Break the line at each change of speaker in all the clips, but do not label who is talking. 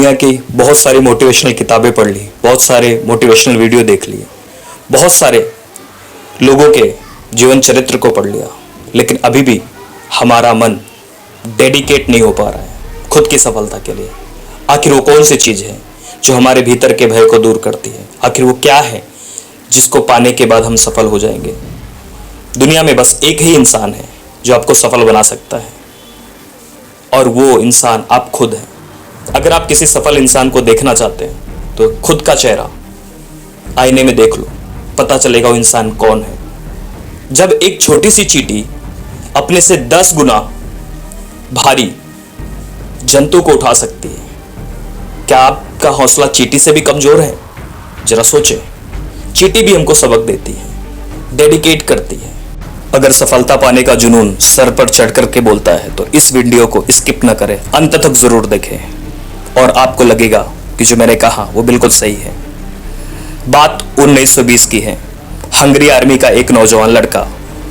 दुनिया की बहुत सारी मोटिवेशनल किताबें पढ़ ली, बहुत सारे मोटिवेशनल वीडियो देख लिए, बहुत सारे लोगों के जीवन चरित्र को पढ़ लिया, लेकिन अभी भी हमारा मन डेडिकेट नहीं हो पा रहा है खुद की सफलता के लिए। आखिर वो कौन सी चीज़ है जो हमारे भीतर के भय को दूर करती है? आखिर वो क्या है जिसको पाने के बाद हम सफल हो जाएंगे? दुनिया में बस एक ही इंसान है जो आपको सफल बना सकता है, और वो इंसान आप खुद हैं। अगर आप किसी सफल इंसान को देखना चाहते हैं तो खुद का चेहरा आईने में देख लो, पता चलेगा वो इंसान कौन है। जब एक छोटी सी चींटी अपने से 10 गुना भारी जंतु को उठा सकती है, क्या आपका हौसला चींटी से भी कमजोर है? जरा सोचें। चींटी भी हमको सबक देती है, डेडिकेट करती है। अगर सफलता पाने का जुनून सर पर चढ़ करके बोलता है तो इस वीडियो को स्किप ना करें, अंत तक जरूर देखें और आपको लगेगा कि जो मैंने कहा वो बिल्कुल सही है। बात 1920 की है। हंगरी आर्मी का एक नौजवान लड़का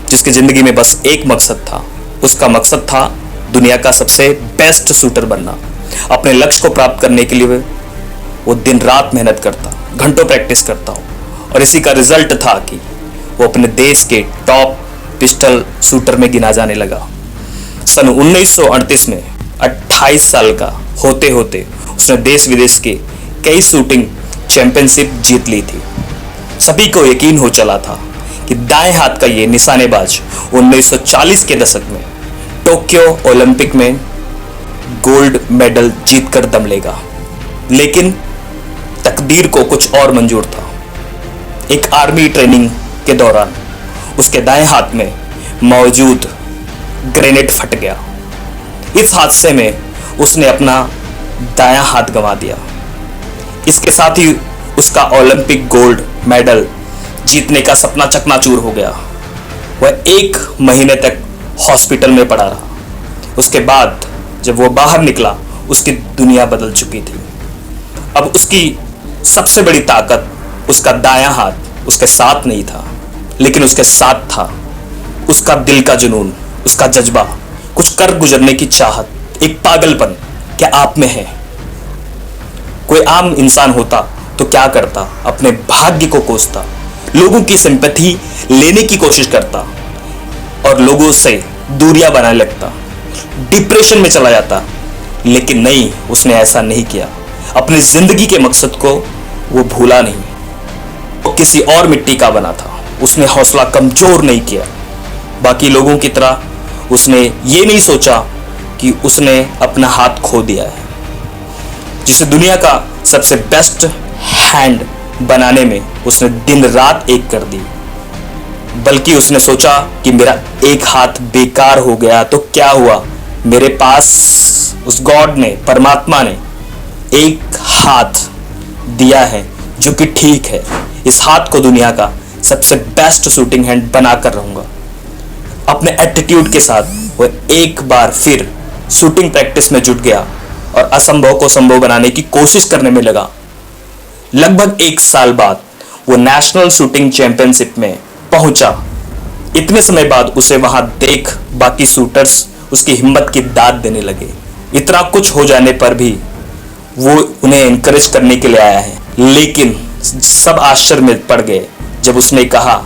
जिसकी जिंदगी में बस एक मकसद था। उसका मकसद था दुनिया का सबसे बेस्ट शूटर बनना। अपने लक्ष्य को प्राप्त करने के लिए वो दिन रात मेहनत करता, घंटों प्रैक्टिस करता और इसी का रिजल्ट था कि वो अपने देश के टॉप पिस्टल शूटर में गिना जाने लगा। सन 1938 में 28 साल का होते होते उसने देश विदेश के कई शूटिंग चैंपियनशिप जीत ली थी। सभी को यकीन हो चला था कि दाएं हाथ का ये निशानेबाज 1940 के दशक में टोक्यो ओलंपिक में गोल्ड मेडल जीतकर दम लेगा। लेकिन तकदीर को कुछ और मंजूर था। एक आर्मी ट्रेनिंग के दौरान उसके दाएं हाथ में मौजूद ग्रेनेड फट गया। इस हादसे में उसने अपना दायां हाथ गंवा दिया। इसके साथ ही उसका ओलंपिक गोल्ड मेडल जीतने का सपना चकनाचूर हो गया। वह 1 महीने तक हॉस्पिटल में पड़ा रहा। उसके बाद जब वो बाहर निकला, उसकी दुनिया बदल चुकी थी। अब उसकी सबसे बड़ी ताकत उसका दायां हाथ उसके साथ नहीं था, लेकिन उसके साथ था उसका दिल का जुनून, उसका जज्बा, कुछ कर गुजरने की चाहत, एक पागलपन क्या आप में है। कोई आम इंसान होता तो क्या करता? अपने भाग्य को कोसता, लोगों की सिंपैथी लेने की कोशिश करता और लोगों से दूरियां बनाने लगता, डिप्रेशन में चला जाता। लेकिन नहीं, उसने ऐसा नहीं किया। अपनी जिंदगी के मकसद को वो भूला नहीं। वो किसी और मिट्टी का बना था। उसने हौसला कमजोर नहीं किया। बाकी लोगों की तरह उसने ये नहीं सोचा कि उसने अपना हाथ खो दिया है, जिसे दुनिया का सबसे बेस्ट हैंड बनाने में उसने दिन रात एक कर दी। बल्कि उसने सोचा कि मेरा एक हाथ बेकार हो गया तो क्या हुआ, मेरे पास उस गॉड ने, परमात्मा ने एक हाथ दिया है जो कि ठीक है। इस हाथ को दुनिया का सबसे बेस्ट शूटिंग हैंड बनाकर रहूंगा। अपने एटीट्यूड के साथ वो एक बार फिर शूटिंग प्रैक्टिस में जुट गया और असंभव को संभव बनाने की कोशिश करने में लगा। लगभग 1 साल बाद वो नेशनल शूटिंग चैंपियनशिप में पहुंचा। इतने समय बाद उसे वहां देख बाकी शूटर्स उसकी हिम्मत की दाद देने लगे। इतना कुछ हो जाने पर भी वो उन्हें एनकरेज करने के लिए आया है। लेकिन सब आश्चर्य में पड़ गए जब उसने कहा,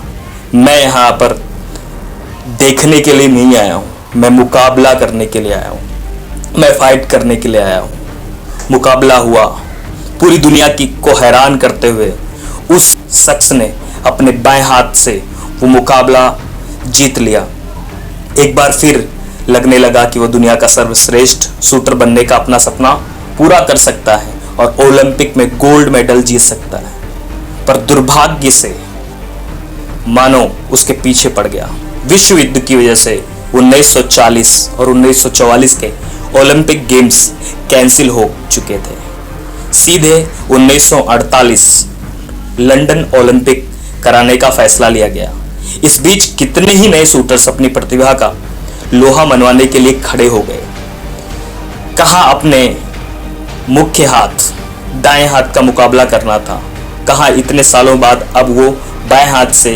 मैं यहाँ पर देखने के लिए नहीं आया हूँ, मैं मुकाबला करने के लिए आया हूँ, मैं फाइट करने के लिए आया हूँ। मुकाबला हुआ। पूरी दुनिया को हैरान करते हुए उस शख्स ने अपने बाएं हाथ से वो मुकाबला जीत लिया। एक बार फिर लगने लगा कि वो दुनिया का सर्वश्रेष्ठ शूटर बनने का अपना सपना पूरा कर सकता है और ओलंपिक में गोल्ड मेडल जीत सकता है। पर दुर्भाग्य से मानो उसके पीछे पड़ गया। विश्व युद्ध की वजह से 1940 और 1944 के ओलंपिक गेम्स कैंसिल हो चुके थे। सीधे 1948 लंदन ओलंपिक कराने का फैसला लिया गया। इस बीच कितने ही नए शूटर्स अपनी प्रतिभा का लोहा मनवाने के लिए खड़े हो गए। कहाँ अपने मुख्य हाथ दाएं हाथ का मुकाबला करना था, कहाँ इतने सालों बाद अब वो बाएं हाथ से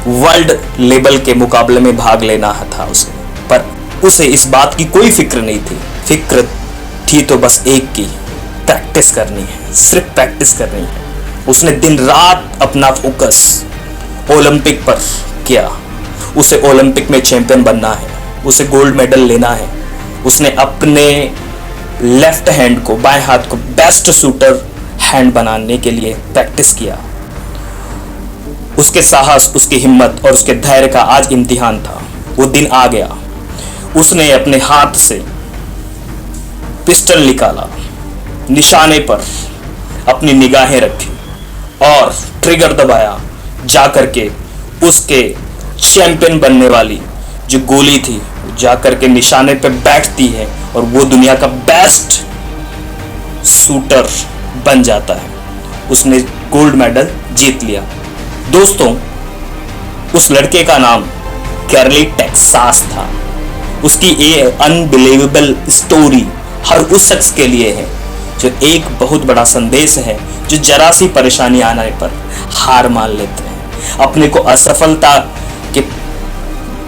वर्ल्ड लेवल के मुकाबले में भाग लेना था उसे। पर उसे इस बात की कोई फिक्र नहीं थी। फिक्र थी तो बस एक की प्रैक्टिस करनी है, सिर्फ प्रैक्टिस करनी है। उसने दिन रात अपना फोकस ओलंपिक पर किया। उसे ओलंपिक में चैंपियन बनना है, उसे गोल्ड मेडल लेना है। उसने अपने लेफ्ट हैंड को, बाएं हाथ को बेस्ट शूटर हैंड बनाने के लिए प्रैक्टिस किया। उसके साहस, उसकी हिम्मत और उसके धैर्य का आज इम्तिहान था। वो दिन आ गया। उसने अपने हाथ से पिस्टल निकाला, निशाने पर अपनी निगाहें रखी और ट्रिगर दबाया। जाकर के उसके चैंपियन बनने वाली जो गोली थी जाकर के निशाने पे बैठती है और वो दुनिया का बेस्ट शूटर बन जाता है। उसने गोल्ड मेडल जीत लिया। दोस्तों, उस लड़के का नाम कैरली टेक्सास था। उसकी ये अनबिलीवेबल स्टोरी हर उस शख्स के लिए है जो एक बहुत बड़ा संदेश है, जो जरा सी परेशानी आने पर हार मान लेते हैं, अपने को असफलता के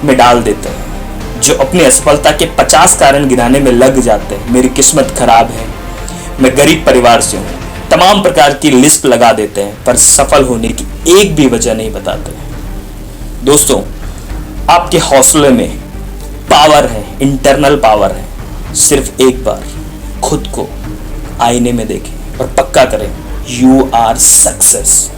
में डाल देते हैं, जो अपनी असफलता के 50 कारण गिनाने में लग जाते हैं। मेरी किस्मत खराब है, मैं गरीब परिवार से हूँ, तमाम प्रकार की लिस्ट लगा देते हैं, पर सफल होने की एक भी वजह नहीं बताते हैं। दोस्तों, आपके हौसले में पावर है, इंटरनल पावर है। सिर्फ एक बार खुद को आईने में देखें और पक्का करें, यू आर सक्सेस।